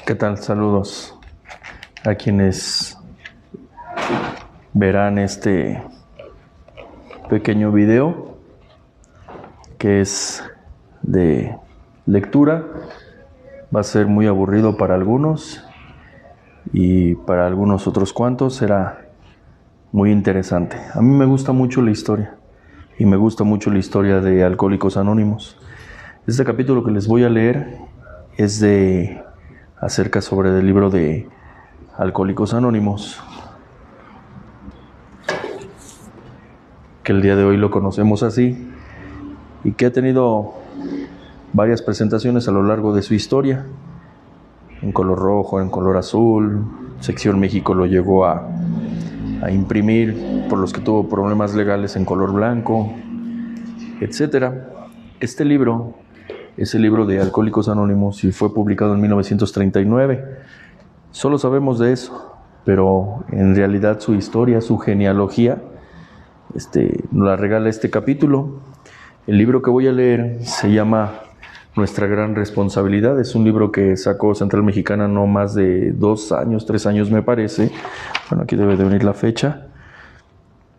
¿Qué tal? Saludos a quienes verán este pequeño video que es de lectura. Va a ser muy aburrido para algunos y para algunos otros cuantos será muy interesante. A mí me gusta mucho la historia y me gusta mucho la historia de Alcohólicos Anónimos. Este capítulo que les voy a leer es acerca sobre el libro de Alcohólicos Anónimos, que el día de hoy lo conocemos así y que ha tenido varias presentaciones a lo largo de su historia, en color rojo, en color azul. Sección México lo llegó a imprimir, por los que tuvo problemas legales, en color blanco, etcétera. Este libro es el libro de Alcohólicos Anónimos y fue publicado en 1939. Solo sabemos de eso, pero en realidad su historia, su genealogía, nos la regala este capítulo. El libro que voy a leer se llama Nuestra Gran Responsabilidad. Es un libro que sacó Central Mexicana no más de 2 años, 3 años me parece. Bueno, aquí debe de venir la fecha.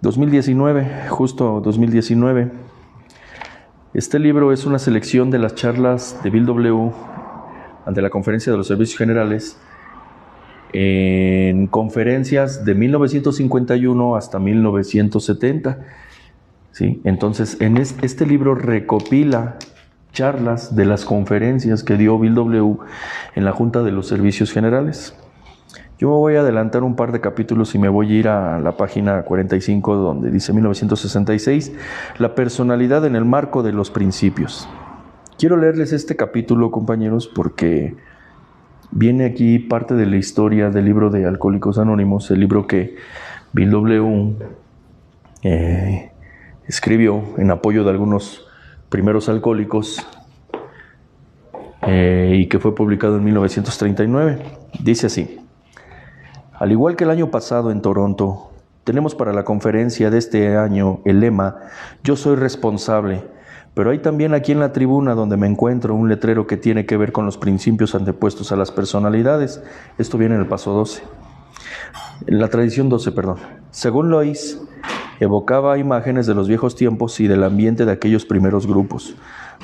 2019, justo 2019. Este libro es una selección de las charlas de Bill W. ante la Conferencia de los Servicios Generales en conferencias de 1951 hasta 1970. ¿Sí? Entonces, en este libro recopila charlas de las conferencias que dio Bill W. en la Junta de los Servicios Generales. Yo me voy a adelantar un par de capítulos y me voy a ir a la página 45, donde dice 1966, la personalidad en el marco de los principios. Quiero leerles este capítulo, compañeros, porque viene aquí parte de la historia del libro de Alcohólicos Anónimos, el libro que Bill W. Escribió en apoyo de algunos primeros alcohólicos y que fue publicado en 1939. Dice así: al igual que el año pasado en Toronto, tenemos para la conferencia de este año el lema "Yo soy responsable", pero hay también aquí en la tribuna donde me encuentro un letrero que tiene que ver con los principios antepuestos a las personalidades. Esto viene en el paso 12. En la tradición 12, perdón. Según Lois, evocaba imágenes de los viejos tiempos y del ambiente de aquellos primeros grupos.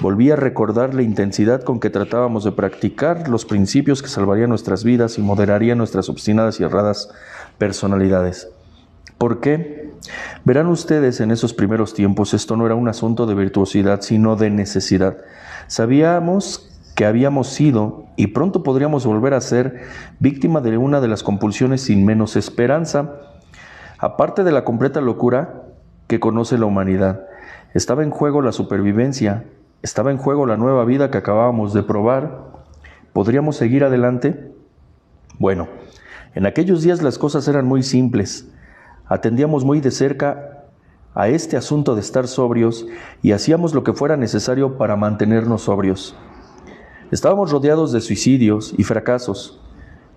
Volví a recordar la intensidad con que tratábamos de practicar los principios que salvarían nuestras vidas y moderarían nuestras obstinadas y erradas personalidades. ¿Por qué? Verán ustedes, en esos primeros tiempos esto no era un asunto de virtuosidad, sino de necesidad. Sabíamos que habíamos sido, y pronto podríamos volver a ser, víctima de una de las compulsiones sin menos esperanza. Aparte de la completa locura que conoce la humanidad, estaba en juego la supervivencia, estaba en juego la nueva vida que acabábamos de probar. ¿Podríamos seguir adelante? Bueno, en aquellos días las cosas eran muy simples. Atendíamos muy de cerca a este asunto de estar sobrios y hacíamos lo que fuera necesario para mantenernos sobrios. Estábamos rodeados de suicidios y fracasos.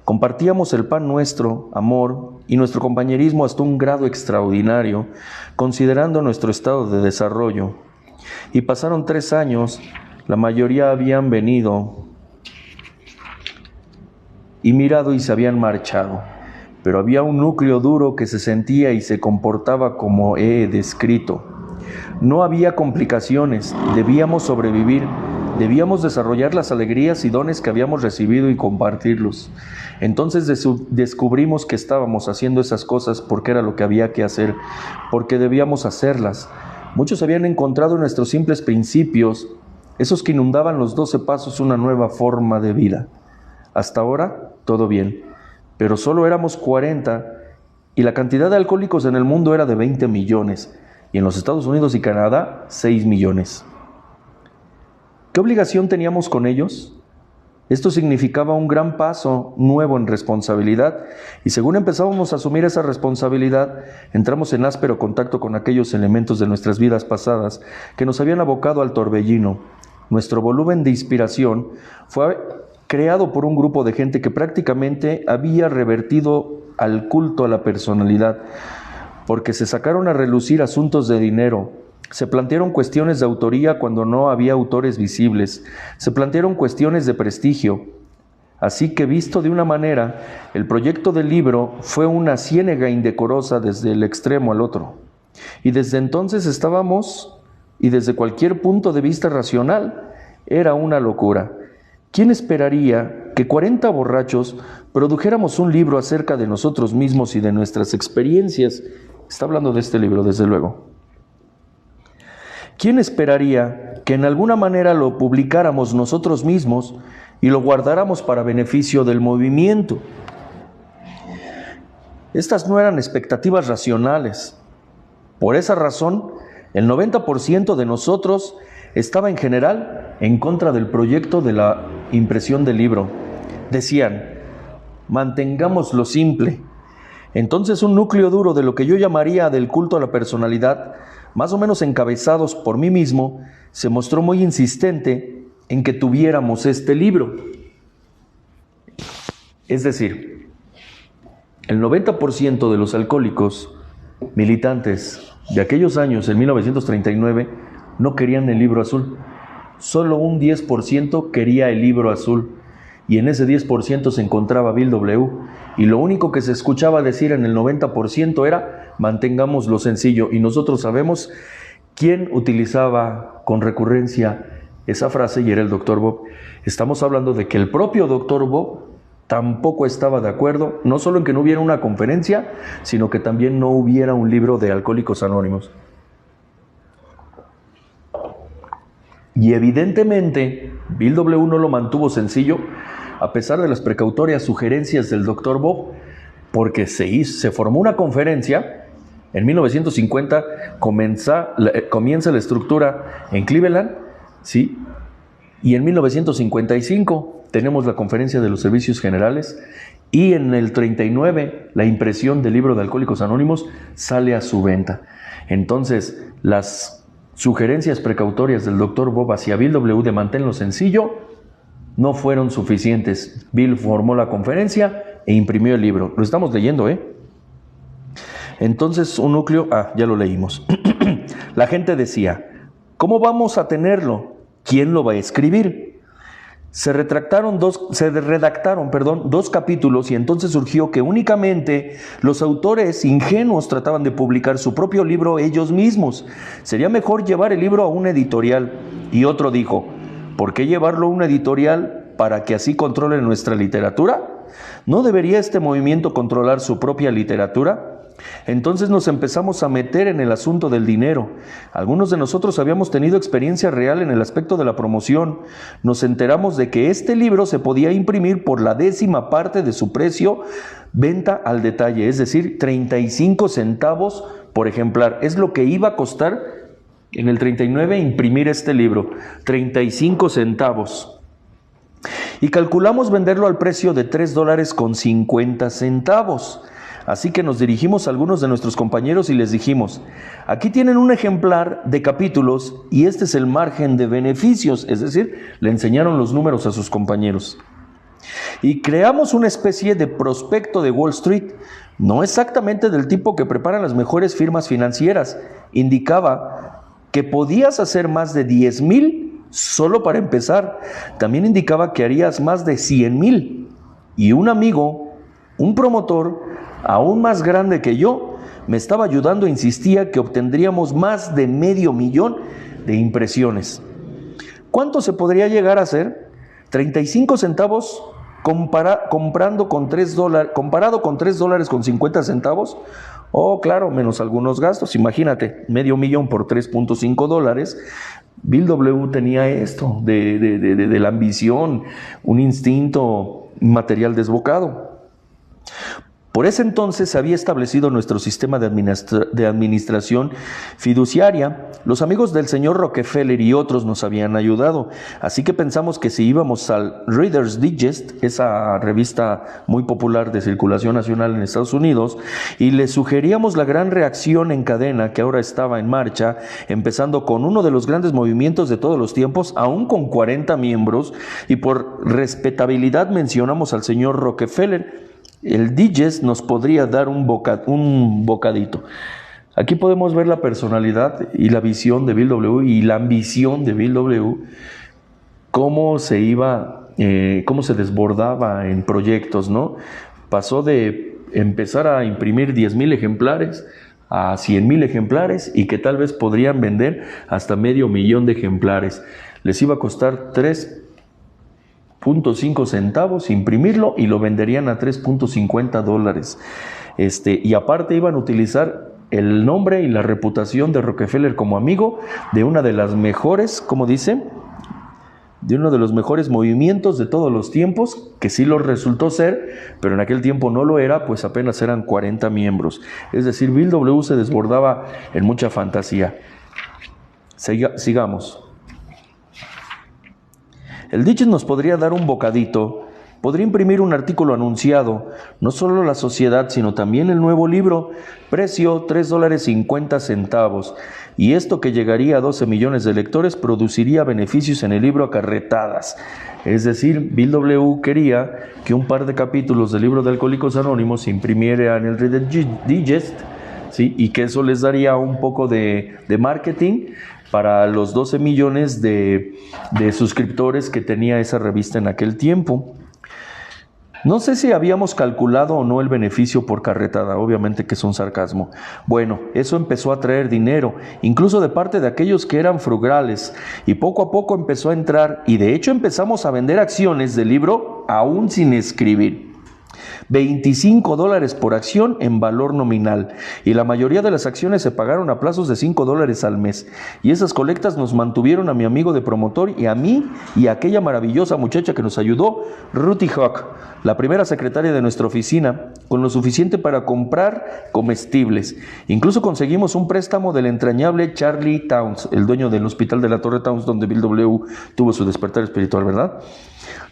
Compartíamos el pan nuestro, amor y nuestro compañerismo hasta un grado extraordinario, considerando nuestro estado de desarrollo. Y pasaron 3 años, la mayoría habían venido y mirado y se habían marchado. Pero había un núcleo duro que se sentía y se comportaba como he descrito. No había complicaciones, debíamos sobrevivir. Debíamos desarrollar las alegrías y dones que habíamos recibido y compartirlos. Entonces descubrimos que estábamos haciendo esas cosas porque era lo que había que hacer, porque debíamos hacerlas. Muchos habían encontrado en nuestros simples principios, esos que inundaban los 12 pasos, una nueva forma de vida. Hasta ahora, todo bien, pero solo éramos 40 y la cantidad de alcohólicos en el mundo era de 20 millones y en los Estados Unidos y Canadá, 6 millones. ¿Qué obligación teníamos con ellos? Esto significaba un gran paso nuevo en responsabilidad, y según empezábamos a asumir esa responsabilidad, entramos en áspero contacto con aquellos elementos de nuestras vidas pasadas que nos habían abocado al torbellino. Nuestro volumen de inspiración fue creado por un grupo de gente que prácticamente había revertido al culto a la personalidad, porque se sacaron a relucir asuntos de dinero. Se plantearon cuestiones de autoría cuando no había autores visibles. Se plantearon cuestiones de prestigio. Así que visto de una manera, el proyecto del libro fue una ciénaga indecorosa desde el extremo al otro. Y desde entonces y desde cualquier punto de vista racional, era una locura. ¿Quién esperaría que 40 borrachos produjéramos un libro acerca de nosotros mismos y de nuestras experiencias? Está hablando de este libro, desde luego. ¿Quién esperaría que en alguna manera lo publicáramos nosotros mismos y lo guardáramos para beneficio del movimiento? Estas no eran expectativas racionales. Por esa razón, el 90% de nosotros estaba en general en contra del proyecto de la impresión del libro. Decían, mantengámoslo simple. Entonces un núcleo duro de lo que yo llamaría del culto a la personalidad, más o menos encabezados por mí mismo, se mostró muy insistente en que tuviéramos este libro. Es decir, el 90% de los alcohólicos militantes de aquellos años, en 1939, no querían el libro azul. Solo un 10% quería el libro azul. Y en ese 10% se encontraba Bill W. Y lo único que se escuchaba decir en el 90% era, mantengámoslo sencillo. Y nosotros sabemos quién utilizaba con recurrencia esa frase, y era el Dr. Bob. Estamos hablando de que el propio Dr. Bob tampoco estaba de acuerdo, no solo en que no hubiera una conferencia, sino que también no hubiera un libro de Alcohólicos Anónimos. Y evidentemente, Bill W. no lo mantuvo sencillo, a pesar de las precautorias sugerencias del Dr. Bob, porque se formó una conferencia. En 1950 comienza la estructura en Cleveland, ¿sí? Y en 1955 tenemos la conferencia de los servicios generales, y en el 39 la impresión del libro de Alcohólicos Anónimos sale a su venta. Entonces, las sugerencias precautorias del Dr. Bob hacia Bill W. de mantenerlo sencillo no fueron suficientes. Bill formó la conferencia e imprimió el libro. Lo estamos leyendo, Entonces, un núcleo, ya lo leímos. La gente decía, ¿cómo vamos a tenerlo? ¿Quién lo va a escribir? Se redactaron dos capítulos, y entonces surgió que únicamente los autores ingenuos trataban de publicar su propio libro ellos mismos. Sería mejor llevar el libro a una editorial. Y otro dijo, ¿por qué llevarlo a una editorial para que así controle nuestra literatura? ¿No debería este movimiento controlar su propia literatura? Entonces nos empezamos a meter en el asunto del dinero. Algunos de nosotros habíamos tenido experiencia real en el aspecto de la promoción. Nos enteramos de que este libro se podía imprimir por la 10ª parte de su precio, venta al detalle, es decir, 35 centavos por ejemplar. Es lo que iba a costar en el 39 imprimir este libro, 35 centavos. Y calculamos venderlo al precio de $3.50. Así que nos dirigimos a algunos de nuestros compañeros y les dijimos, aquí tienen un ejemplar de capítulos y este es el margen de beneficios. Es decir, le enseñaron los números a sus compañeros. Y creamos una especie de prospecto de Wall Street, no exactamente del tipo que preparan las mejores firmas financieras. Indicaba que podías hacer más de 10,000 solo para empezar. También indicaba que harías más de 100,000. Y un amigo, un promotor, aún más grande que yo, me estaba ayudando e insistía que obtendríamos más de 500,000 de impresiones. ¿Cuánto se podría llegar a hacer? 35 centavos comparado con $3.50. Oh, claro, menos algunos gastos. Imagínate, $500,000 por $3.50. Bill W. tenía esto de la ambición, un instinto material desbocado. Por ese entonces se había establecido nuestro sistema de administración fiduciaria. Los amigos del señor Rockefeller y otros nos habían ayudado. Así que pensamos que si íbamos al Reader's Digest, esa revista muy popular de circulación nacional en Estados Unidos, y le sugeríamos la gran reacción en cadena que ahora estaba en marcha, empezando con uno de los grandes movimientos de todos los tiempos, aún con 40 miembros, y por respetabilidad mencionamos al señor Rockefeller, el Digest nos podría dar un bocadito. Aquí podemos ver la personalidad y la visión de Bill W. y la ambición de Bill W. Cómo se iba cómo se desbordaba en proyectos, ¿no? Pasó de empezar a imprimir 10,000 ejemplares a 100,000 ejemplares y que tal vez podrían vender hasta 500,000 de ejemplares. Les iba a costar 3.5 centavos imprimirlo y lo venderían a $3.50. Y aparte iban a utilizar el nombre y la reputación de Rockefeller como amigo de una de las mejores, ¿cómo dice? De uno de los mejores movimientos de todos los tiempos, que sí lo resultó ser, pero en aquel tiempo no lo era, pues apenas eran 40 miembros. Es decir, Bill W. se desbordaba en mucha fantasía. Sigamos. El Digest nos podría dar un bocadito, podría imprimir un artículo anunciado, no solo la sociedad, sino también el nuevo libro, precio $3.50, y esto que llegaría a 12 millones de lectores produciría beneficios en el libro a carretadas. Es decir, Bill W. quería que un par de capítulos del libro de Alcohólicos Anónimos se imprimiera en el Reader's Digest, ¿sí? Y que eso les daría un poco de marketing para los 12 millones de suscriptores que tenía esa revista en aquel tiempo. No sé si habíamos calculado o no el beneficio por carretada, obviamente que es un sarcasmo. Bueno, eso empezó a traer dinero, incluso de parte de aquellos que eran frugales, y poco a poco empezó a entrar, y de hecho empezamos a vender acciones del libro aún sin escribir. $25 por acción en valor nominal, y la mayoría de las acciones se pagaron a plazos de $5 al mes, y esas colectas nos mantuvieron a mi amigo de promotor y a mí y a aquella maravillosa muchacha que nos ayudó, Ruthie Hawk, la primera secretaria de nuestra oficina, con lo suficiente para comprar comestibles. Incluso conseguimos un préstamo del entrañable Charlie Towns, el dueño del hospital de la Torre Towns, donde Bill W. tuvo su despertar espiritual, ¿verdad?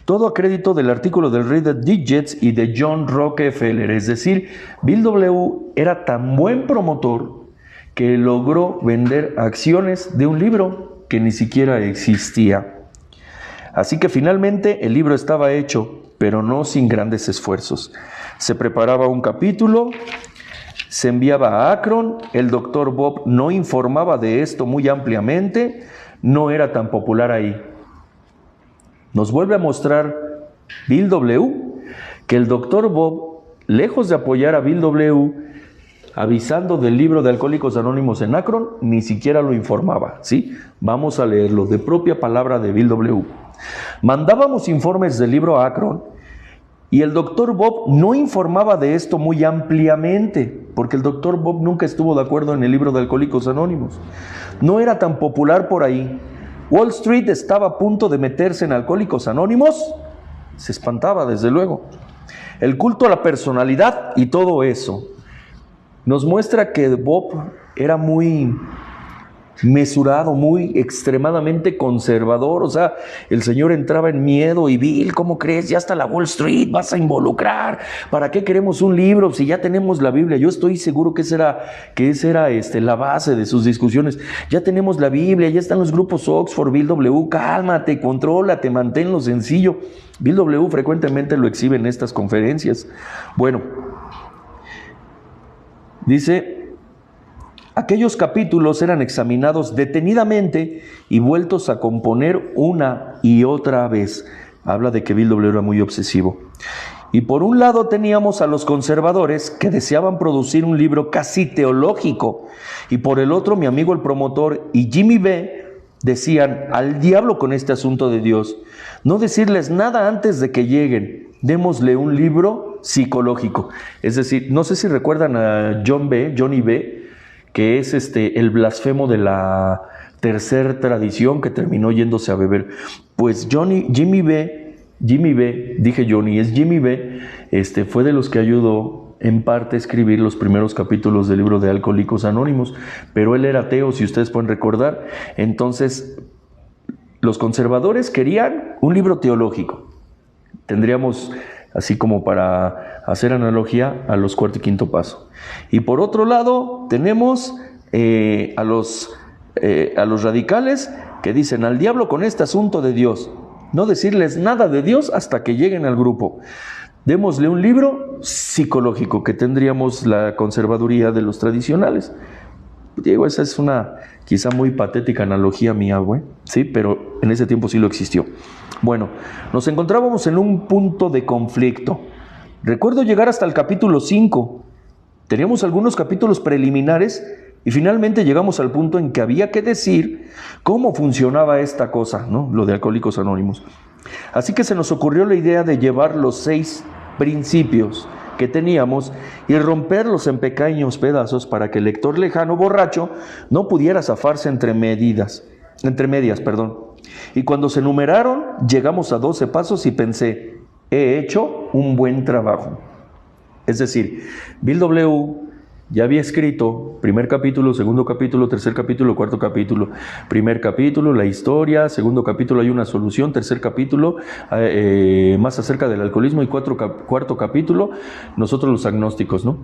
Todo a crédito del artículo del Reader's Digest y de John Rockefeller. Es decir, Bill W. era tan buen promotor que logró vender acciones de un libro que ni siquiera existía. Así que finalmente el libro estaba hecho, pero no sin grandes esfuerzos. Se preparaba un capítulo, se enviaba a Akron, el Dr. Bob no informaba de esto muy ampliamente, no era tan popular ahí. Nos vuelve a mostrar Bill W. que el Dr. Bob, lejos de apoyar a Bill W. avisando del libro de Alcohólicos Anónimos en Akron, ni siquiera lo informaba, ¿sí? Vamos a leerlo de propia palabra de Bill W. Mandábamos informes del libro a Akron y el Dr. Bob no informaba de esto muy ampliamente, porque el Dr. Bob nunca estuvo de acuerdo en el libro de Alcohólicos Anónimos. No era tan popular por ahí. Wall Street estaba a punto de meterse en Alcohólicos Anónimos. Se espantaba, desde luego. El culto a la personalidad y todo eso nos muestra que Bob era muy mesurado, muy extremadamente conservador. O sea, el señor entraba en miedo y Bill, ¿cómo crees? Ya hasta la Wall Street vas a involucrar. ¿Para qué queremos un libro si ya tenemos la Biblia? Yo estoy seguro que esa era la base de sus discusiones. Ya tenemos la Biblia, ya están los grupos Oxford. Bill W, cálmate, contrólate, manténlo sencillo. Bill W frecuentemente lo exhibe en estas conferencias. Bueno, dice: aquellos capítulos eran examinados detenidamente y vueltos a componer una y otra vez. Habla de que Bill W. era muy obsesivo. Y por un lado teníamos a los conservadores que deseaban producir un libro casi teológico. Y por el otro mi amigo el promotor y Jimmy B. decían: al diablo con este asunto de Dios. No decirles nada antes de que lleguen. Démosle un libro psicológico. Es decir, no sé si recuerdan a Johnny B., que es el blasfemo de la tercera tradición que terminó yéndose a beber. Pues Jimmy B, fue de los que ayudó en parte a escribir los primeros capítulos del libro de Alcohólicos Anónimos, pero él era ateo, si ustedes pueden recordar. Entonces, los conservadores querían un libro teológico. Tendríamos, así como para hacer analogía, a los cuarto y quinto paso. Y por otro lado tenemos a los radicales que dicen: al diablo con este asunto de Dios. No decirles nada de Dios hasta que lleguen al grupo. Démosle un libro psicológico, que tendríamos la conservaduría de los tradicionales. Diego, esa es una quizá muy patética analogía mía, güey, sí, pero en ese tiempo sí lo existió. Bueno, nos encontrábamos en un punto de conflicto. Recuerdo llegar hasta el capítulo 5. Teníamos algunos capítulos preliminares y finalmente llegamos al punto en que había que decir cómo funcionaba esta cosa, ¿no? Lo de Alcohólicos Anónimos. Así que se nos ocurrió la idea de llevar los 6 principios que teníamos y romperlos en pequeños pedazos para que el lector lejano borracho no pudiera zafarse entre medias. Y cuando se numeraron, llegamos a 12 pasos y pensé, he hecho un buen trabajo. Es decir, Bill W. ya había escrito primer capítulo, segundo capítulo, tercer capítulo, cuarto capítulo. Primer capítulo, la historia. Segundo capítulo, hay una solución. Tercer capítulo, más acerca del alcoholismo. Y cuarto capítulo, nosotros los agnósticos, ¿no?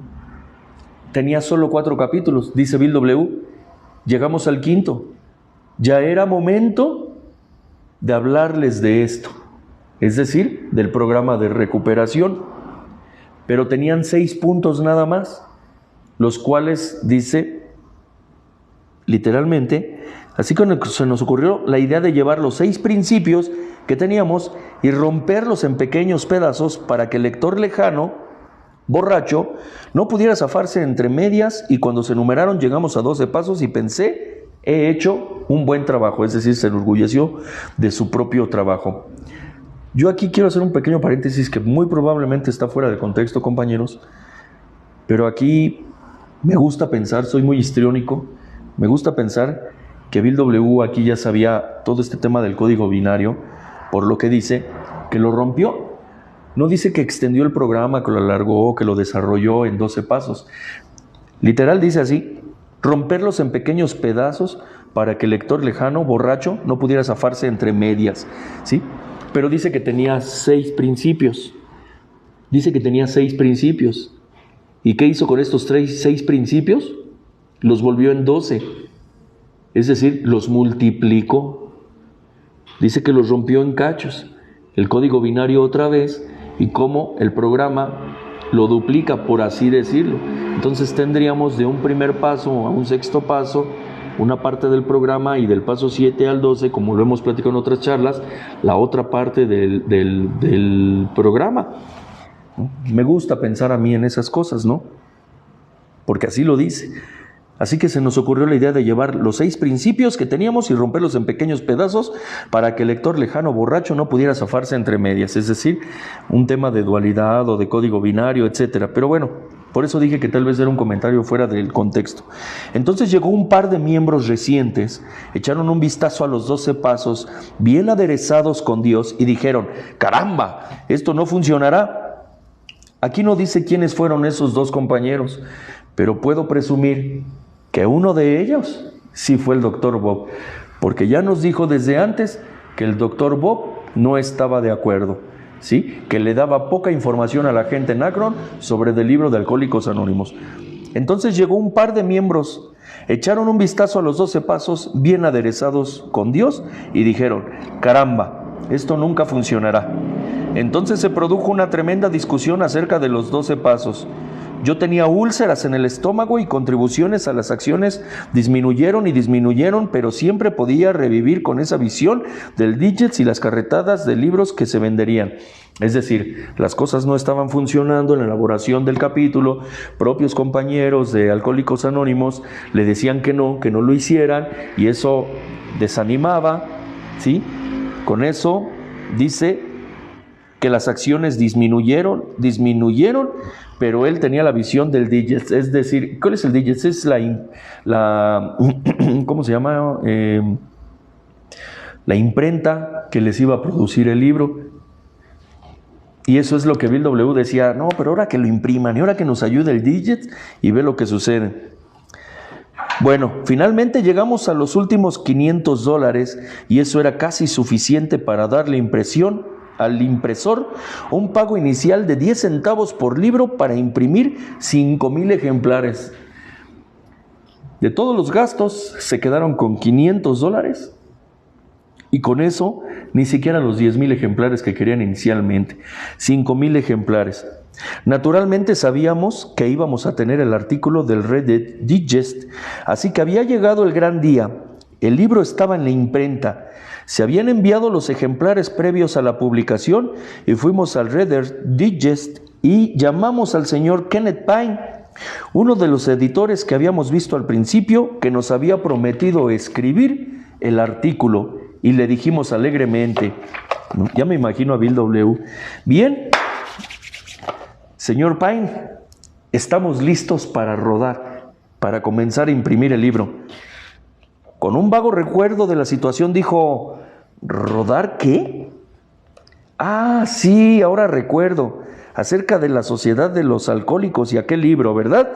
Tenía solo 4 capítulos, dice Bill W. Llegamos al 5. Ya era momento de hablarles de esto. Es decir, del programa de recuperación. Pero tenían 6 puntos nada más, los cuales dice literalmente, así que se nos ocurrió la idea de llevar los 6 principios que teníamos y romperlos en pequeños pedazos para que el lector lejano, borracho, no pudiera zafarse entre medias, y cuando se numeraron llegamos a 12 pasos y pensé, he hecho un buen trabajo, es decir, se enorgulleció de su propio trabajo. Yo aquí quiero hacer un pequeño paréntesis que muy probablemente está fuera de contexto, compañeros, pero aquí me gusta pensar, soy muy histriónico, me gusta pensar que Bill W. aquí ya sabía todo este tema del código binario, por lo que dice que lo rompió. No dice que extendió el programa, que lo alargó, que lo desarrolló en 12 pasos. Literal dice así, romperlos en pequeños pedazos para que el lector lejano, borracho, no pudiera zafarse entre medias, ¿sí? Pero dice que tenía 6 principios. Dice que tenía 6 principios. ¿Y qué hizo con estos 6 principios? Los volvió en 12. Es decir, los multiplicó. Dice que los rompió en cachos. El código binario otra vez. Y cómo el programa lo duplica, por así decirlo. Entonces tendríamos de un primer paso a un sexto paso una parte del programa, y del paso 7 al 12, como lo hemos platicado en otras charlas, la otra parte del programa. Me gusta pensar a mí en esas cosas, ¿no? Porque así lo dice. Así que se nos ocurrió la idea de llevar los 6 principios que teníamos y romperlos en pequeños pedazos para que el lector lejano borracho no pudiera zafarse entre medias, es decir, un tema de dualidad o de código binario, etcétera. Pero bueno, por eso dije que tal vez era un comentario fuera del contexto. Entonces llegó un par de miembros recientes, echaron un vistazo a los 12 pasos, bien aderezados con Dios, y dijeron, caramba, esto no funcionará. Aquí no dice quiénes fueron esos 2 compañeros, pero puedo presumir que uno de ellos sí fue el Dr. Bob, porque ya nos dijo desde antes que el Dr. Bob no estaba de acuerdo, ¿sí? Que le daba poca información a la gente en Akron sobre el libro de Alcohólicos Anónimos. Entonces llegó un par de miembros, echaron un vistazo a los 12 pasos bien aderezados con Dios y dijeron, caramba, esto nunca funcionará. Entonces se produjo una tremenda discusión acerca de los 12 pasos. Yo tenía úlceras en el estómago y contribuciones a las acciones disminuyeron, pero siempre podía revivir con esa visión del digits y las carretadas de libros que se venderían. Es decir, las cosas no estaban funcionando en la elaboración del capítulo. Propios compañeros de Alcohólicos Anónimos le decían que no lo hicieran, y eso desanimaba, ¿sí? Con eso dice que las acciones disminuyeron, pero él tenía la visión del digits, es decir, ¿cuál es el digits? Es la ¿cómo se llama? La imprenta que les iba a producir el libro. Y eso es lo que Bill W. decía, no, pero ahora que lo impriman y ahora que nos ayude el digits y ve lo que sucede. Bueno, finalmente llegamos a los últimos $500 y eso era casi suficiente para darle impresión al impresor un pago inicial de 10 centavos por libro para imprimir 5,000 ejemplares. De todos los gastos se quedaron con $500 y con eso ni siquiera los 10,000 ejemplares que querían inicialmente, 5,000 ejemplares. Naturalmente sabíamos que íbamos a tener el artículo del Reddit Digest, así que había llegado el gran día. El libro estaba en la imprenta. Se habían enviado los ejemplares previos a la publicación y fuimos al Reader's Digest y llamamos al señor Kenneth Pine, uno de los editores que habíamos visto al principio, que nos había prometido escribir el artículo, y le dijimos alegremente, ya me imagino a Bill W., bien, señor Pine, estamos listos para rodar, para comenzar a imprimir el libro. Con un vago recuerdo de la situación dijo, ¿rodar qué? Ah, sí, ahora recuerdo, acerca de la Sociedad de los Alcohólicos y aquel libro, ¿verdad?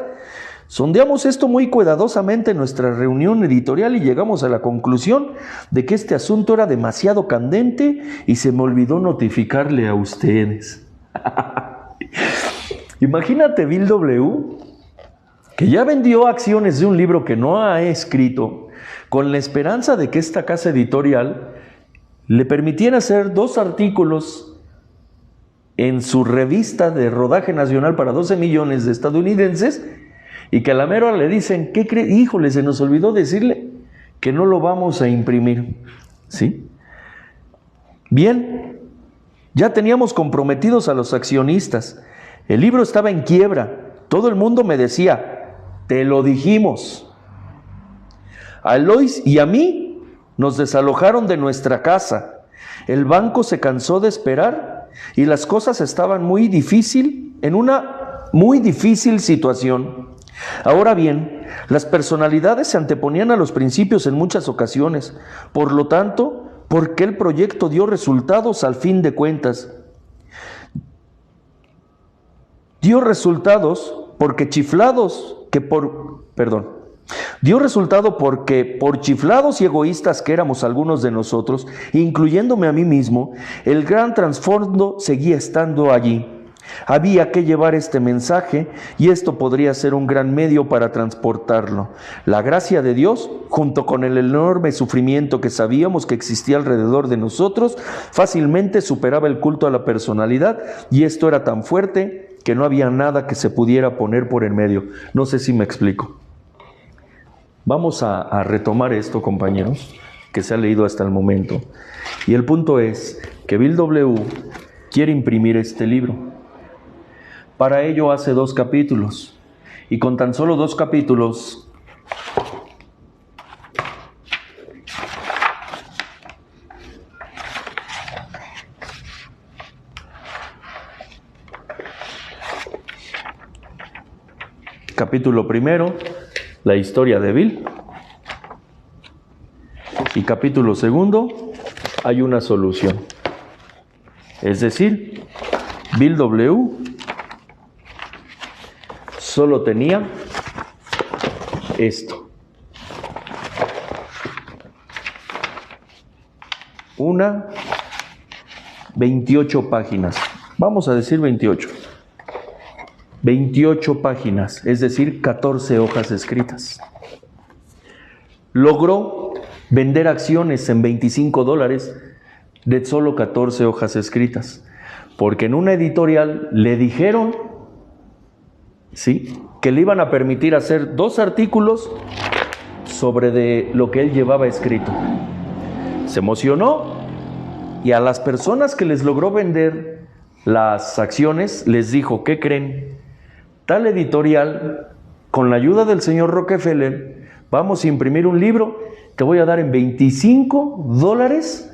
Sondeamos esto muy cuidadosamente en nuestra reunión editorial y llegamos a la conclusión de que este asunto era demasiado candente y se me olvidó notificarle a ustedes. Imagínate Bill W., que ya vendió acciones de un libro que no ha escrito, con la esperanza de que esta casa editorial le permitiera hacer 2 artículos en su revista de rodaje nacional para 12 millones de estadounidenses, y que a la mera le dicen, ¿qué cree? Híjole, se nos olvidó decirle que no lo vamos a imprimir, ¿sí? Bien, ya teníamos comprometidos a los accionistas, el libro estaba en quiebra, todo el mundo me decía, te lo dijimos. A Lois y a mí nos desalojaron de nuestra casa, el banco se cansó de esperar y las cosas estaban en una muy difícil situación. Ahora bien, las personalidades se anteponían a los principios en muchas ocasiones, por lo tanto, ¿por qué el proyecto dio resultados al fin de cuentas? Dio resultado porque por chiflados y egoístas que éramos algunos de nosotros, incluyéndome a mí mismo, el gran trasfondo seguía estando allí. Había que llevar este mensaje y esto podría ser un gran medio para transportarlo. La gracia de Dios, junto con el enorme sufrimiento que sabíamos que existía alrededor de nosotros, fácilmente superaba el culto a la personalidad, y esto era tan fuerte que no había nada que se pudiera poner por en medio. No sé si me explico. Vamos a retomar esto, compañeros, que se ha leído hasta el momento. Y el punto es que Bill W. quiere imprimir este libro. Para ello hace 2 capítulos, y con tan solo 2 capítulos capítulo primero, la historia de Bill, y capítulo segundo, hay una solución. Es decir, Bill W. solo tenía esto. 28 páginas. Vamos a decir 28. 28 páginas, es decir, 14 hojas escritas. Logró vender acciones en $25 de solo 14 hojas escritas, porque en una editorial le dijeron, ¿sí?, que le iban a permitir hacer 2 artículos sobre de lo que él llevaba escrito. Se emocionó y a las personas que les logró vender las acciones les dijo, ¿qué creen? Tal editorial, con la ayuda del señor Rockefeller, vamos a imprimir un libro, te voy a dar en $25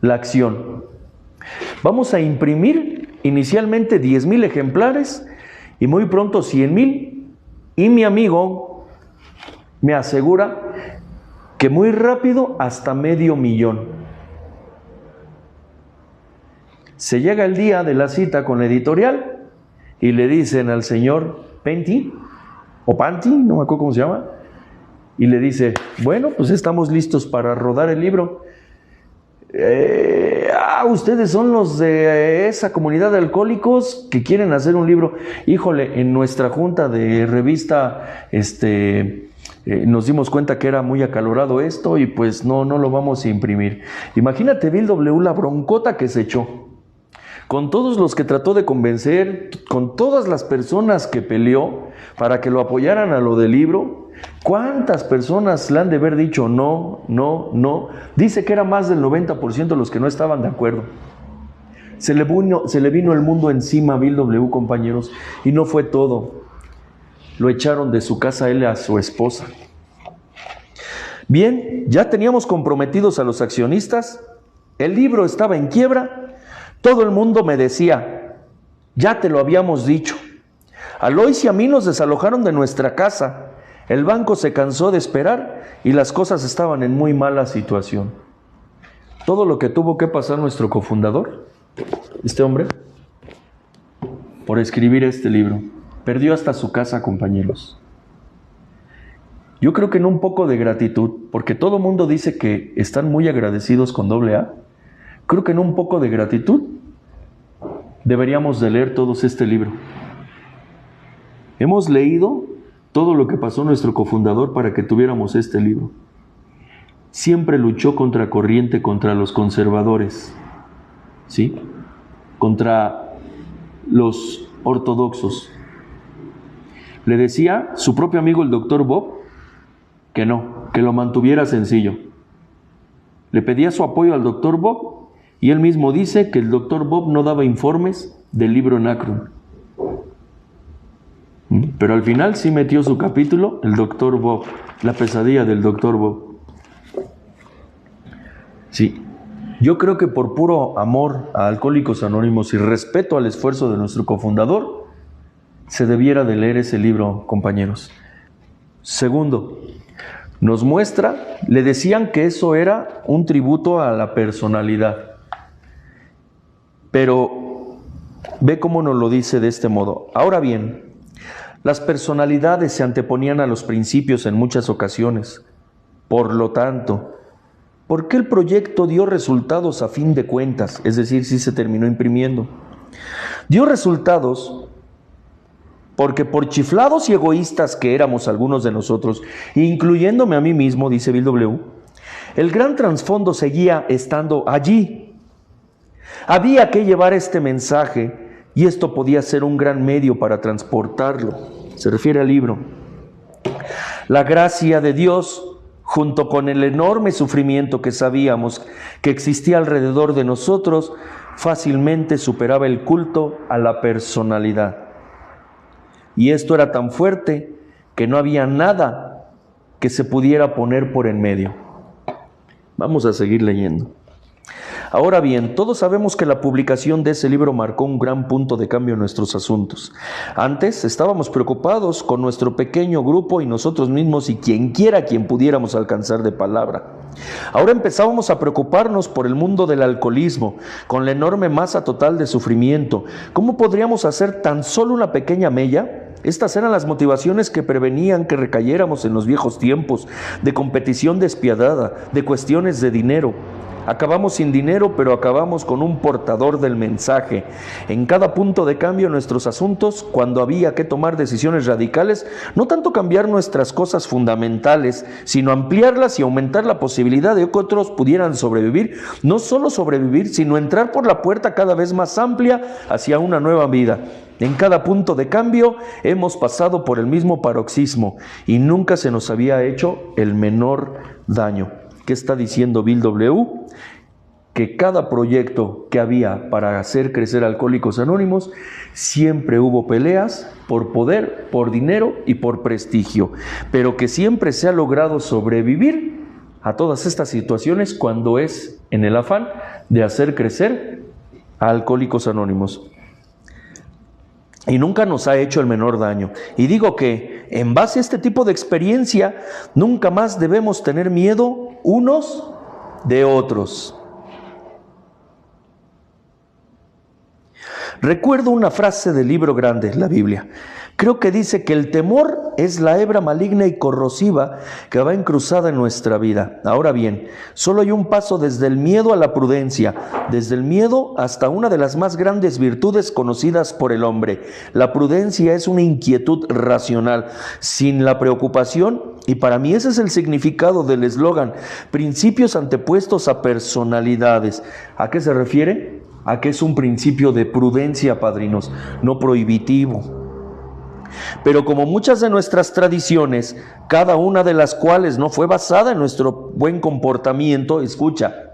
la acción. Vamos a imprimir inicialmente 10,000 ejemplares y muy pronto 100,000, y mi amigo me asegura que muy rápido hasta $500,000. Se llega el día de la cita con la editorial y le dicen al señor Penty, o Panty, no me acuerdo cómo se llama, y le dice, bueno, pues estamos listos para rodar el libro. Ustedes son los de esa comunidad de alcohólicos que quieren hacer un libro. Híjole, en nuestra junta de revista nos dimos cuenta que era muy acalorado esto y pues no lo vamos a imprimir. Imagínate Bill W. la broncota que se echó, con todos los que trató de convencer, con todas las personas que peleó para que lo apoyaran a lo del libro. ¿Cuántas personas le han de haber dicho no, no, no? Dice que era más del 90% los que no estaban de acuerdo. Se le vino el mundo encima a Bill W., compañeros, y no fue todo. Lo echaron de su casa a él y a su esposa. Bien, ya teníamos comprometidos a los accionistas, el libro estaba en quiebra, todo el mundo me decía, ya te lo habíamos dicho. A Lois y a mí nos desalojaron de nuestra casa, el banco se cansó de esperar y las cosas estaban en muy mala situación. Todo lo que tuvo que pasar nuestro cofundador, este hombre, por escribir este libro, perdió hasta su casa, compañeros. Yo creo que en un poco de gratitud, porque todo el mundo dice que están muy agradecidos con AA, creo que en un poco de gratitud deberíamos de leer todos este libro. Hemos leído todo lo que pasó nuestro cofundador para que tuviéramos este libro. Siempre luchó contra corriente, contra los conservadores, ¿sí? Contra los ortodoxos. Le decía su propio amigo el doctor Bob que no, que lo mantuviera sencillo. Le pedía su apoyo al doctor Bob y él mismo dice que el doctor Bob no daba informes del libro en Akron. Pero al final sí metió su capítulo, el doctor Bob, la pesadilla del doctor Bob. Sí, yo creo que por puro amor a Alcohólicos Anónimos y respeto al esfuerzo de nuestro cofundador, se debiera de leer ese libro, compañeros. Segundo, nos muestra, le decían que eso era un tributo a la personalidad. Pero ve cómo nos lo dice de este modo. Ahora bien, las personalidades se anteponían a los principios en muchas ocasiones. Por lo tanto, ¿por qué el proyecto dio resultados a fin de cuentas? Es decir, sí se terminó imprimiendo. Dio resultados porque por chiflados y egoístas que éramos algunos de nosotros, incluyéndome a mí mismo, dice Bill W., el gran trasfondo seguía estando allí. Había que llevar este mensaje y esto podía ser un gran medio para transportarlo. Se refiere al libro. La gracia de Dios, junto con el enorme sufrimiento que sabíamos que existía alrededor de nosotros, fácilmente superaba el culto a la personalidad. Y esto era tan fuerte que no había nada que se pudiera poner por en medio. Vamos a seguir leyendo. Ahora bien, todos sabemos que la publicación de ese libro marcó un gran punto de cambio en nuestros asuntos. Antes estábamos preocupados con nuestro pequeño grupo y nosotros mismos y quien pudiéramos alcanzar de palabra. Ahora empezábamos a preocuparnos por el mundo del alcoholismo, con la enorme masa total de sufrimiento. ¿Cómo podríamos hacer tan solo una pequeña mella? Estas eran las motivaciones que prevenían que recayéramos en los viejos tiempos, de competición despiadada, de cuestiones de dinero. Acabamos sin dinero, pero acabamos con un portador del mensaje. En cada punto de cambio en nuestros asuntos, cuando había que tomar decisiones radicales, no tanto cambiar nuestras cosas fundamentales, sino ampliarlas y aumentar la posibilidad de que otros pudieran sobrevivir. No solo sobrevivir, sino entrar por la puerta cada vez más amplia hacia una nueva vida. En cada punto de cambio hemos pasado por el mismo paroxismo y nunca se nos había hecho el menor daño. ¿Qué está diciendo Bill W? Que cada proyecto que había para hacer crecer Alcohólicos Anónimos, siempre hubo peleas por poder, por dinero y por prestigio, pero que siempre se ha logrado sobrevivir a todas estas situaciones cuando es en el afán de hacer crecer a Alcohólicos Anónimos. Y nunca nos ha hecho el menor daño. Y digo que, en base a este tipo de experiencia, nunca más debemos tener miedo unos de otros. Recuerdo una frase del libro grande, la Biblia. Creo que dice que el temor es la hebra maligna y corrosiva que va encruzada en nuestra vida. Ahora bien, solo hay un paso desde el miedo a la prudencia, desde el miedo hasta una de las más grandes virtudes conocidas por el hombre. La prudencia es una inquietud racional, sin la preocupación, y para mí ese es el significado del eslogan, principios antepuestos a personalidades. ¿A qué se refiere? A que es un principio de prudencia, padrinos, no prohibitivo. Pero como muchas de nuestras tradiciones, cada una de las cuales no fue basada en nuestro buen comportamiento, escucha,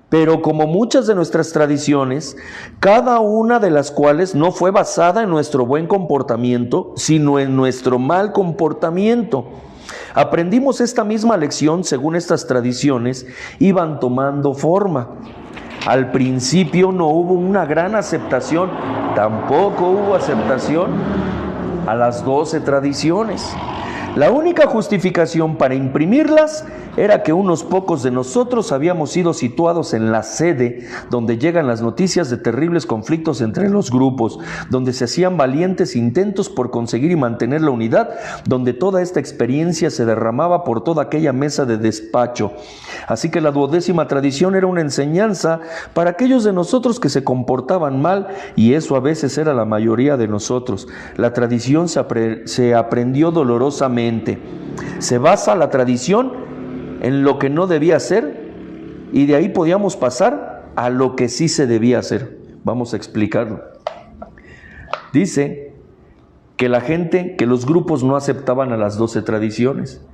pero como muchas de nuestras tradiciones, cada una de las cuales no fue basada en nuestro buen comportamiento, sino en nuestro mal comportamiento. Aprendimos esta misma lección según estas tradiciones iban tomando forma. Al principio no hubo una gran aceptación, tampoco hubo aceptación a las 12 tradiciones. La única justificación para imprimirlas era que unos pocos de nosotros habíamos sido situados en la sede donde llegan las noticias de terribles conflictos entre los grupos, donde se hacían valientes intentos por conseguir y mantener la unidad, donde toda esta experiencia se derramaba por toda aquella mesa de despacho. Así que la 12ª tradición era una enseñanza para aquellos de nosotros que se comportaban mal, y eso a veces era la mayoría de nosotros. La tradición se aprendió dolorosamente. Se basa la tradición en lo que no debía hacer, y de ahí podíamos pasar a lo que sí se debía hacer. Vamos a explicarlo. Dice que los grupos no aceptaban a las 12 tradiciones,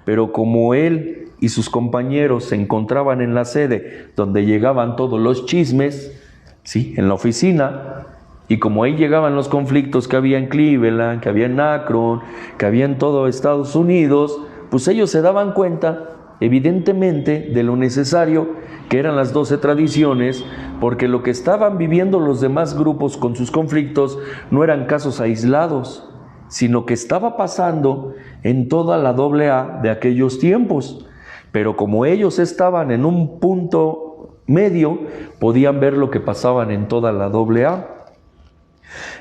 pero como él y sus compañeros se encontraban en la sede donde llegaban todos los chismes, ¿sí?, en la oficina, y como ahí llegaban los conflictos que había en Cleveland, que había en Akron, que había en todo Estados Unidos, pues ellos se daban cuenta evidentemente de lo necesario que eran las 12 tradiciones, porque lo que estaban viviendo los demás grupos con sus conflictos no eran casos aislados, sino que estaba pasando en toda la AA de aquellos tiempos. Pero como ellos estaban en un punto medio, podían ver lo que pasaban en toda la AA.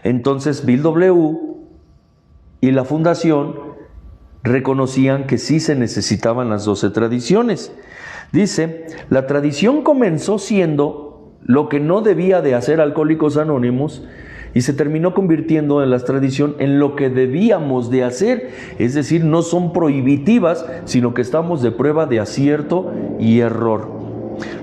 Entonces Bill W. y la fundación reconocían que sí se necesitaban las 12 tradiciones. Dice, la tradición comenzó siendo lo que no debía de hacer Alcohólicos Anónimos y se terminó convirtiendo en la tradición en lo que debíamos de hacer. Es decir, no son prohibitivas, sino que estamos de prueba de acierto y error.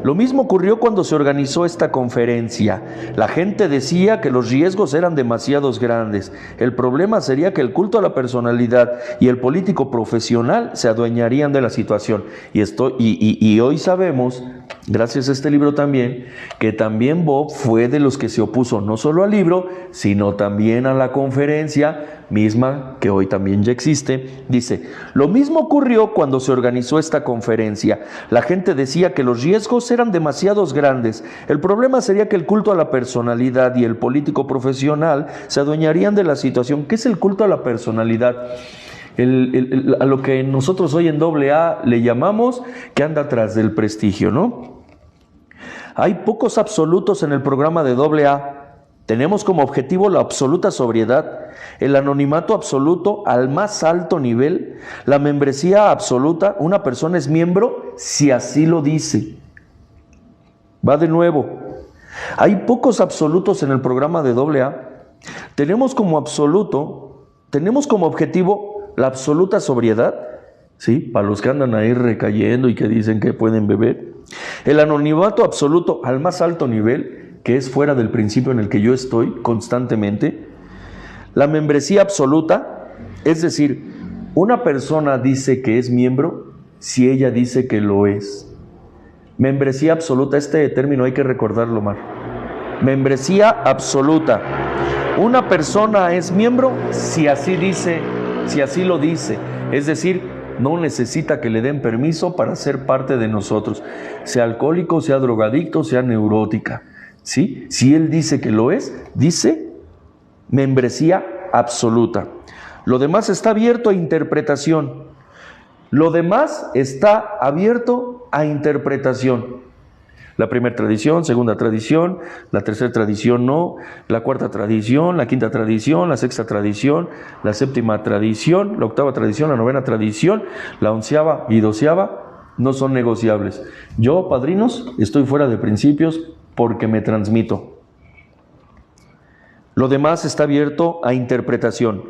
Lo mismo ocurrió cuando se organizó esta conferencia. La gente decía que los riesgos eran demasiados grandes. El problema sería que el culto a la personalidad y el político profesional se adueñarían de la situación. Y hoy sabemos, gracias a este libro también, que también Bob fue de los que se opuso no solo al libro, sino también a la conferencia misma, que hoy también ya existe. Dice, lo mismo ocurrió cuando se organizó esta conferencia. La gente decía que los riesgos eran demasiados grandes. El problema sería que el culto a la personalidad y el político profesional se adueñarían de la situación. ¿Qué es el culto a la personalidad? A lo que nosotros hoy en AA le llamamos que anda tras del prestigio, ¿no? Hay pocos absolutos en el programa de AA. Tenemos como objetivo la absoluta sobriedad, el anonimato absoluto al más alto nivel, la membresía absoluta. Una persona es miembro si así lo dice. Va de nuevo. Hay pocos absolutos en el programa de AA. Tenemos como objetivo la absoluta sobriedad, ¿sí?, para los que andan ahí recayendo y que dicen que pueden beber. El anonimato absoluto al más alto nivel, que es fuera del principio en el que yo estoy constantemente. La membresía absoluta, es decir, una persona dice que es miembro si ella dice que lo es. Membresía absoluta, este término hay que recordarlo más. Membresía absoluta. Una persona es miembro si así dice, si así lo dice. Es decir, no necesita que le den permiso para ser parte de nosotros, sea alcohólico, sea drogadicto, sea neurótica. ¿Sí? Si él dice que lo es, dice membresía absoluta. Lo demás está abierto a interpretación. Lo demás está abierto a interpretación. La primera tradición, segunda tradición, la tercera tradición no, la cuarta tradición, la quinta tradición, la sexta tradición, la séptima tradición, la octava tradición, la novena tradición, la 11ª y 12ª no son negociables. Yo, padrinos, estoy fuera de principios porque me transmito. Lo demás está abierto a interpretación.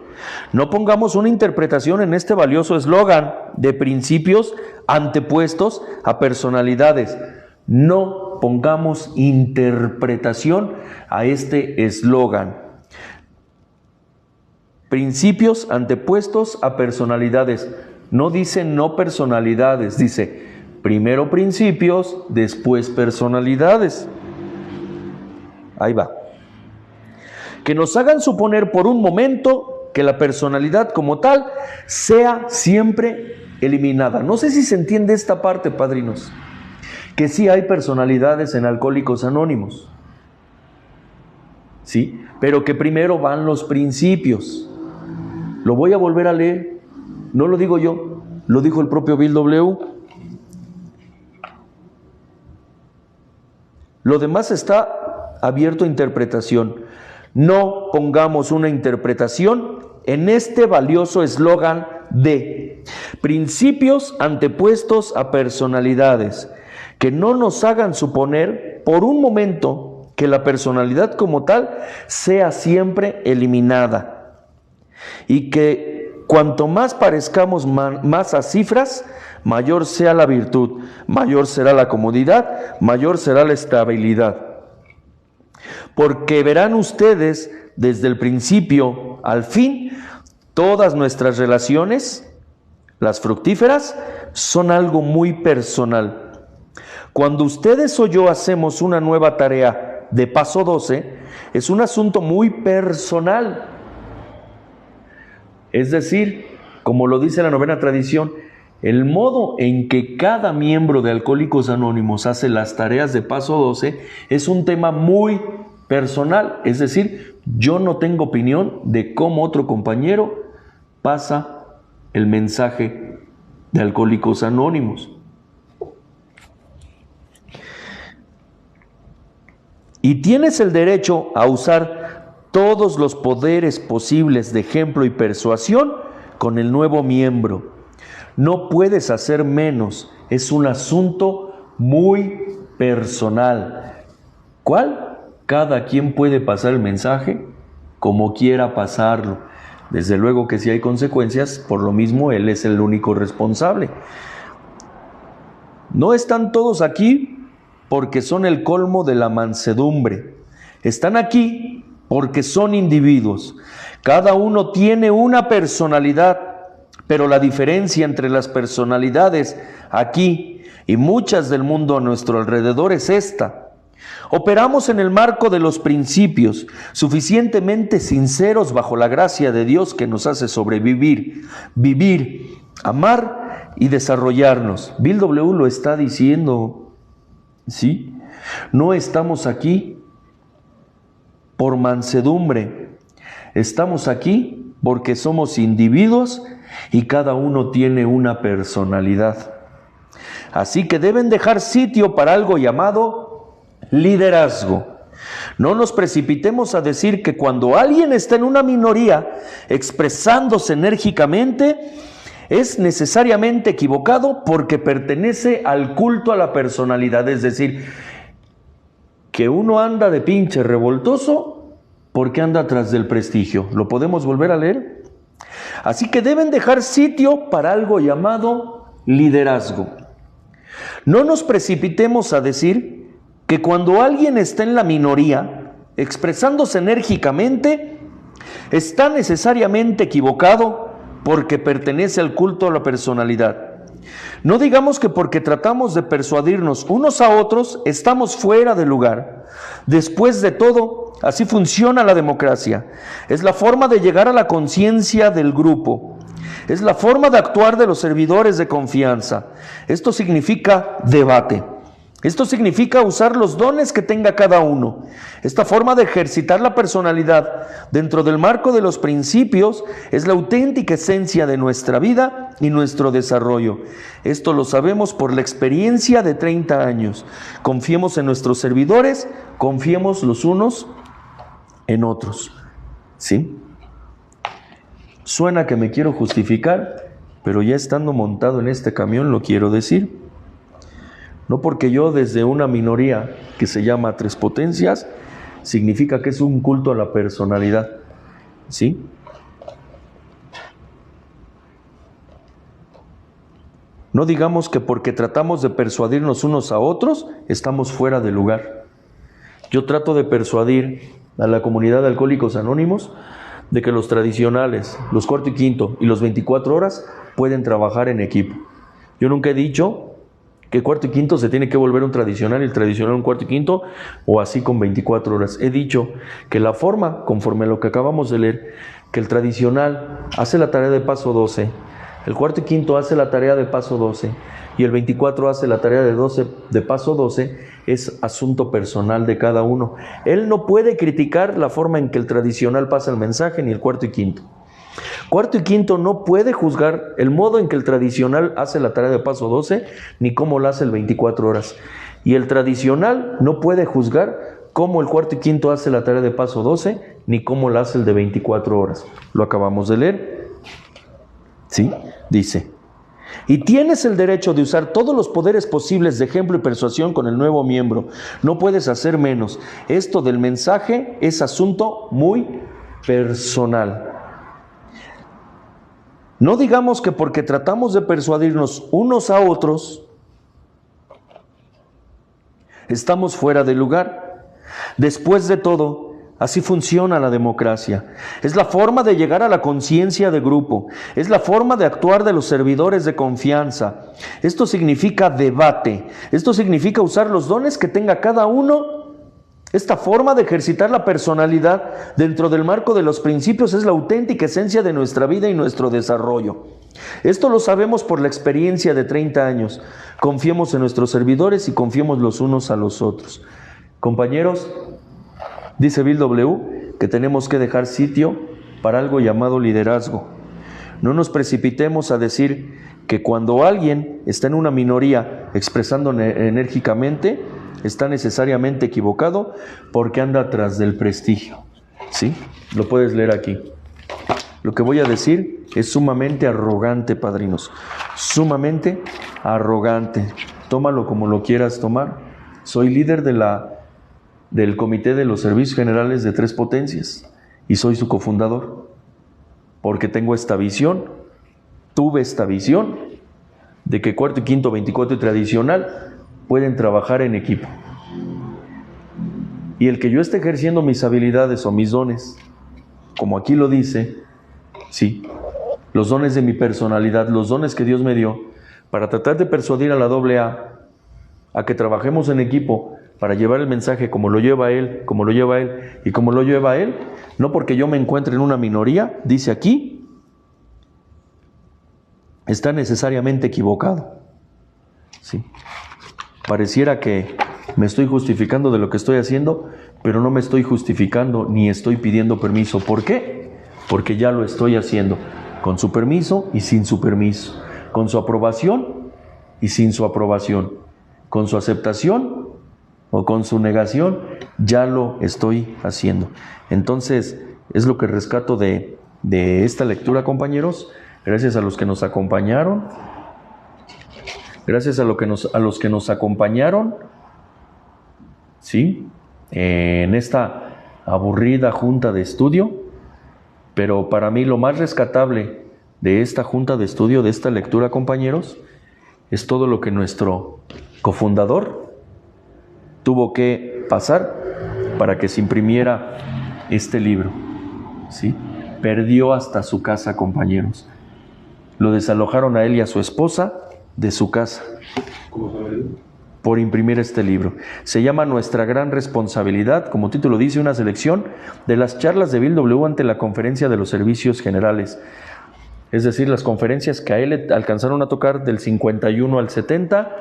No pongamos una interpretación en este valioso eslogan de principios antepuestos a personalidades. No pongamos interpretación a este eslogan. Principios antepuestos a personalidades. No dice no personalidades, dice primero principios, después personalidades. Ahí va. Que nos hagan suponer por un momento que la personalidad como tal sea siempre eliminada. No sé si se entiende esta parte, padrinos. Que sí hay personalidades en Alcohólicos Anónimos. ¿Sí? Pero que primero van los principios. Lo voy a volver a leer. No lo digo yo, lo dijo el propio Bill W. Lo demás está abierto a interpretación. No pongamos una interpretación en este valioso eslogan de principios antepuestos a personalidades, que no nos hagan suponer por un momento que la personalidad como tal sea siempre eliminada, y que cuanto más parezcamos más a cifras, mayor sea la virtud, mayor será la comodidad, mayor será la estabilidad. Porque verán ustedes desde el principio al fin, todas nuestras relaciones, las fructíferas, son algo muy personal. Cuando ustedes o yo hacemos una nueva tarea de paso 12, es un asunto muy personal. Es decir, como lo dice la novena tradición, el modo en que cada miembro de Alcohólicos Anónimos hace las tareas de paso 12 es un tema muy personal. Es decir, yo no tengo opinión de cómo otro compañero pasa el mensaje de Alcohólicos Anónimos. Y tienes el derecho a usar todos los poderes posibles de ejemplo y persuasión con el nuevo miembro. No puedes hacer menos, es un asunto muy personal. ¿Cuál? Cada quien puede pasar el mensaje como quiera pasarlo. Desde luego que si hay consecuencias, por lo mismo él es el único responsable. No están todos aquí porque son el colmo de la mansedumbre. Están aquí porque son individuos. Cada uno tiene una personalidad, pero la diferencia entre las personalidades aquí y muchas del mundo a nuestro alrededor es esta. Operamos en el marco de los principios, suficientemente sinceros bajo la gracia de Dios que nos hace sobrevivir, vivir, amar y desarrollarnos. Bill W. lo está diciendo, ¿sí? No estamos aquí por mansedumbre, estamos aquí porque somos individuos y cada uno tiene una personalidad. Así que deben dejar sitio para algo llamado liderazgo. No nos precipitemos a decir que cuando alguien está en una minoría expresándose enérgicamente, es necesariamente equivocado porque pertenece al culto a la personalidad. Es decir, que uno anda de pinche revoltoso porque anda tras del prestigio. ¿Lo podemos volver a leer? Así que deben dejar sitio para algo llamado liderazgo. No nos precipitemos a decir que cuando alguien está en la minoría, expresándose enérgicamente, está necesariamente equivocado porque pertenece al culto a la personalidad. No digamos que porque tratamos de persuadirnos unos a otros, estamos fuera de lugar. Después de todo, así funciona la democracia. Es la forma de llegar a la conciencia del grupo. Es la forma de actuar de los servidores de confianza. Esto significa debate. Esto significa usar los dones que tenga cada uno. Esta forma de ejercitar la personalidad dentro del marco de los principios es la auténtica esencia de nuestra vida y nuestro desarrollo. Esto lo sabemos por la experiencia de 30 años. Confiemos en nuestros servidores, confiemos los unos en otros. ¿Sí? Suena que me quiero justificar, pero ya estando montado en este camión lo quiero decir. No porque yo desde una minoría que se llama Tres Potencias, significa que es un culto a la personalidad. ¿Sí? No digamos que porque tratamos de persuadirnos unos a otros, estamos fuera de lugar. Yo trato de persuadir a la comunidad de Alcohólicos Anónimos de que los tradicionales, los cuarto y quinto y los 24 horas pueden trabajar en equipo. Yo nunca he dicho que cuarto y quinto se tiene que volver un tradicional y el tradicional un cuarto y quinto o así con 24 horas. He dicho que la forma, conforme a lo que acabamos de leer, que el tradicional hace la tarea de paso 12, el cuarto y quinto hace la tarea de paso 12 y el 24 hace la tarea de paso 12, es asunto personal de cada uno. Él no puede criticar la forma en que el tradicional pasa el mensaje ni el cuarto y quinto. Cuarto y quinto no puede juzgar el modo en que el tradicional hace la tarea de paso 12 ni cómo la hace el 24 horas. Y el tradicional no puede juzgar cómo el cuarto y quinto hace la tarea de paso 12 ni cómo la hace el de 24 horas. Lo acabamos de leer. ¿Sí? Dice: y tienes el derecho de usar todos los poderes posibles de ejemplo y persuasión con el nuevo miembro. No puedes hacer menos. Esto del mensaje es asunto muy personal. No digamos que porque tratamos de persuadirnos unos a otros, estamos fuera de lugar. Después de todo, así funciona la democracia. Es la forma de llegar a la conciencia de grupo. Es la forma de actuar de los servidores de confianza. Esto significa debate. Esto significa usar los dones que tenga cada uno. Esta forma de ejercitar la personalidad dentro del marco de los principios es la auténtica esencia de nuestra vida y nuestro desarrollo. Esto lo sabemos por la experiencia de 30 años. Confiemos en nuestros servidores y confiemos los unos a los otros. Compañeros, dice Bill W. que tenemos que dejar sitio para algo llamado liderazgo. No nos precipitemos a decir que cuando alguien está en una minoría expresando enérgicamente, está necesariamente equivocado porque anda tras del prestigio. ¿Sí? Lo puedes leer aquí. Lo que voy a decir es sumamente arrogante, padrinos. Sumamente arrogante. Tómalo como lo quieras tomar. Soy líder del Comité de los Servicios Generales de Tres Potencias y soy su cofundador. Porque tengo esta visión, tuve esta visión de que cuarto y quinto, 24 y tradicional pueden trabajar en equipo. Y el que yo esté ejerciendo mis habilidades o mis dones, como aquí lo dice, sí, los dones de mi personalidad, los dones que Dios me dio, para tratar de persuadir a la AA a que trabajemos en equipo para llevar el mensaje como lo lleva él, como lo lleva él y como lo lleva él, no porque yo me encuentre en una minoría, dice aquí, está necesariamente equivocado. Sí. Pareciera que me estoy justificando de lo que estoy haciendo, pero no me estoy justificando ni estoy pidiendo permiso. ¿Por qué? Porque ya lo estoy haciendo, con su permiso y sin su permiso, con su aprobación y sin su aprobación, con su aceptación o con su negación, ya lo estoy haciendo. Entonces, es lo que rescato de esta lectura, compañeros. Gracias a los que nos acompañaron. Gracias a los que nos acompañaron, ¿sí? En esta aburrida junta de estudio. Pero para mí lo más rescatable de esta junta de estudio, de esta lectura, compañeros, es todo lo que nuestro cofundador tuvo que pasar para que se imprimiera este libro, ¿sí? Perdió hasta su casa, compañeros. Lo desalojaron a él y a su esposa de su casa por imprimir este libro. Se llama Nuestra Gran Responsabilidad, como título dice, una selección de las charlas de Bill W. ante la Conferencia de los Servicios Generales. Es decir, las conferencias que a él le alcanzaron a tocar del 51 al 70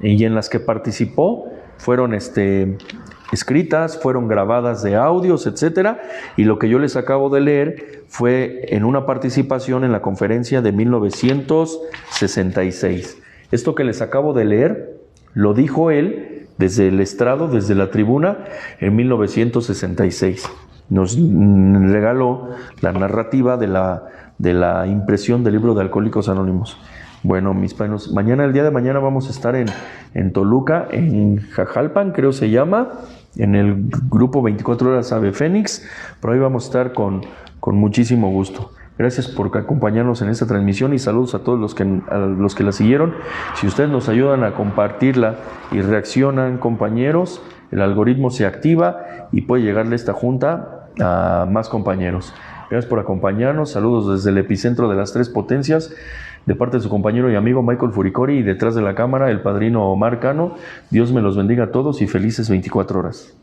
y en las que participó fueron escritas, fueron grabadas de audios, etcétera, y lo que yo les acabo de leer fue en una participación en la conferencia de 1966. Esto que les acabo de leer lo dijo él desde el estrado, desde la tribuna, en 1966. Nos regaló la narrativa de la impresión del libro de Alcohólicos Anónimos. Bueno, mis panos, el día de mañana vamos a estar en Toluca, en Jajalpan, creo se llama, en el grupo 24 Horas Ave Fénix. Por ahí vamos a estar con muchísimo gusto. Gracias por acompañarnos en esta transmisión y saludos a todos los que la siguieron. Si ustedes nos ayudan a compartirla y reaccionan, compañeros, el algoritmo se activa y puede llegarle esta junta a más compañeros. Gracias por acompañarnos. Saludos desde el epicentro de las tres potencias, de parte de su compañero y amigo Michael Furicori, y detrás de la cámara el padrino Omar Cano. Dios me los bendiga a todos y felices 24 horas.